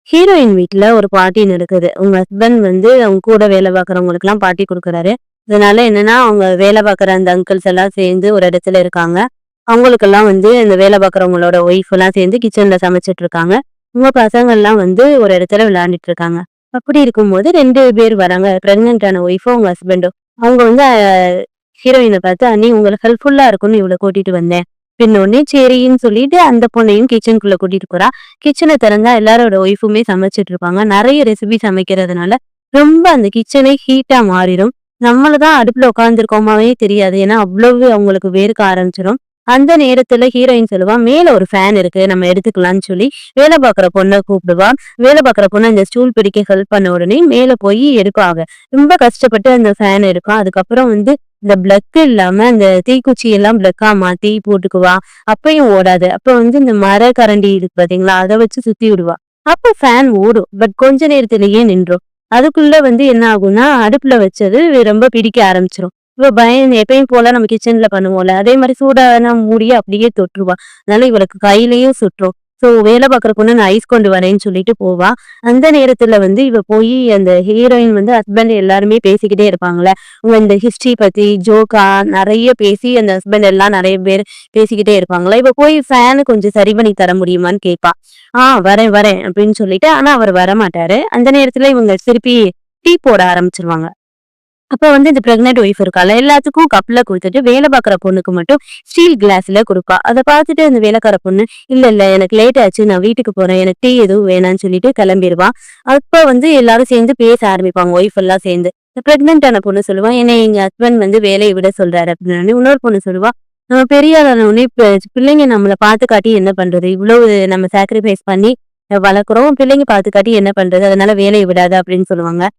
Heroine வீட்ல ஒரு party நடக்குது. உங்க ஹஸ்பண்ட் வந்து அவங்க கூட வேலை பார்க்குறவங்களுக்கெல்லாம் பார்ட்டி குடுக்குறாரு. இதனால என்னன்னா, அவங்க வேலை பார்க்குற அந்த அங்கிள்ஸ் எல்லாம் சேர்ந்து ஒரு இடத்துல இருக்காங்க. அவங்களுக்கெல்லாம் வந்து இந்த வேலை பார்க்குறவங்களோட ஒய்ஃப் எல்லாம் சேர்ந்து கிச்சன்ல சமைச்சுட்டு இருக்காங்க. உங்க பசங்கள்லாம் வந்து ஒரு இடத்துல விளையாண்டுட்டு இருக்காங்க. அப்படி இருக்கும்போது 2 பேர் வராங்க. பிரெக்னன்ட் ஆன ஒய்ஃபும், உங்க ஹஸ்பண்டும். அவங்க வந்து ஹீரோயின பார்த்து, "அண்ணி உங்களுக்கு ஹெல்ப்ஃபுல்லா இருக்கும்னு இவள கூட்டிட்டு வந்தேன்." பின்னொன்னே சரின்னு சொல்லிட்டு அந்த பொண்ணையும் கிச்சனுக்குள்ள கூட்டிட்டு போறா. கிச்சன திறந்தா எல்லாரோட ஒய்ஃபுமே சமைச்சுட்டு இருப்பாங்க. நெறைய ரெசிபி சமைக்கிறதுனால, ரொம்ப அந்த கிச்சனே ஹீட்டா மாறிரும். நம்மள தான் அடுப்புல உட்கார்ந்துருக்கோமாவே தெரியாது. ஏன்னா, அவ்வளவு அவங்களுக்கு வேர்க்க ஆரம்பிச்சுரும். அந்த நேரத்துல ஹீரோயின் சொல்லுவா, "மேல ஒரு ஃபேன் இருக்கு. நம்ம எடுத்துக்கலாம்னு" சொல்லி வேலை பார்க்குற பொண்ண கூப்பிடுவா. வேலை பார்க்குற பொண்ணு அந்த ஸ்டூல் பிடிக்க ஹெல்ப் பண்ண உடனே மேல போய் எடுப்பாங்க. ரொம்ப கஷ்டப்பட்டு அந்த ஃபேன் எடுப்பா. அதுக்கப்புறம் வந்து இந்த பிளக் இல்லாம அந்த தீக்குச்சி எல்லாம் பிளக்கா மாத்தி போட்டுக்குவா. அப்பயும் ஓடாது. அப்ப வந்து இந்த மர கரண்டி இருக்கு பாத்தீங்களா? அத வச்சு சுத்தி விடுவா. அப்ப ஃபேன் ஓடும். பட் கொஞ்ச நேரத்திலேயே நின்றும். அதுக்குள்ள வந்து என்ன ஆகும்னா, அடுப்புல வச்சது ரொம்ப பிடிக்க ஆரம்பிச்சுரும். இவ பயந்து எப்பயும் போல நம்ம கிச்சன்ல பண்ணுவோம்ல, அதே மாரி சூடான மூடிய அப்படியே தொட்டுருவா. அதனால இவளுக்கு கையிலயும் சுட்டுரும். சோ வேலை பார்க்குற பொண்ணு நான் ஐஸ் கொண்டு வரேன்னு சொல்லிட்டு போவா. அந்த நேரத்துல வந்து இவ போயி அந்த ஹீரோயின் வந்து ஹஸ்பண்ட் எல்லாருமே பேசிக்கிட்டே இருப்பாங்கல்ல. உங்க இந்த ஹிஸ்டரி பத்தி ஜோக்கா நெறைய பேசி அந்த ஹஸ்பண்ட் எல்லாம் நெறைய பேர் பேசிக்கிட்டே இருப்பாங்களா. இவ போய் ஃபேன் கொஞ்சம் சரி பண்ணி தர முடியுமான்னு கேட்பா. வரேன், வரேன் அப்படின்னு சொல்லிட்டு ஆனா அவர் வரமாட்டாரு. அந்த நேரத்துல இவங்க திருப்பி டீ போட ஆரம்பிச்சுருவாங்க. அப்ப வந்து இந்த பிரெக்னன்ட் ஒய்ஃப் இருக்கால்ல, எல்லாத்துக்கும் கப்ல குடுத்துட்டு வேலை பார்க்குற பொண்ணுக்கு மட்டும் ஸ்டீல் கிளாஸ்ல குடுப்பா. அத பார்த்துட்டு அந்த வேலைக்கார பொண்ணு, "இல்ல, இல்ல எனக்கு லேட் ஆச்சு. நான் வீட்டுக்கு போறேன். எனக்கு டீ எதுவும் வேணான்னு" சொல்லிட்டு கிளம்பிருவா. அப்ப வந்து எல்லாரும் சேர்ந்து பேச ஆரம்பிப்பாங்க. ஒய்ஃப் எல்லாம் சேர்ந்து. இந்த பிரெக்னன்ட் ஆன பொண்ணு சொல்லுவா, "என்னைய எங்க ஹஸ்பண்ட் வந்து வேலைய விட சொல்றாரு" அப்படின்னு. இன்னொரு பொண்ணு சொல்லுவா, "நம்ம பெரிய ஆளான உடனே பிள்ளைங்க நம்மள பார்த்து காட்டி என்ன பண்றது? இவ்வளவு நம்ம சாக்ரிஃபைஸ் பண்ணி வளர்க்குறோம். பிள்ளைங்க பார்த்து காட்டி என்ன பண்றது? அதனால வேலைய விடாத" அப்படின்னு சொல்லுவாங்க.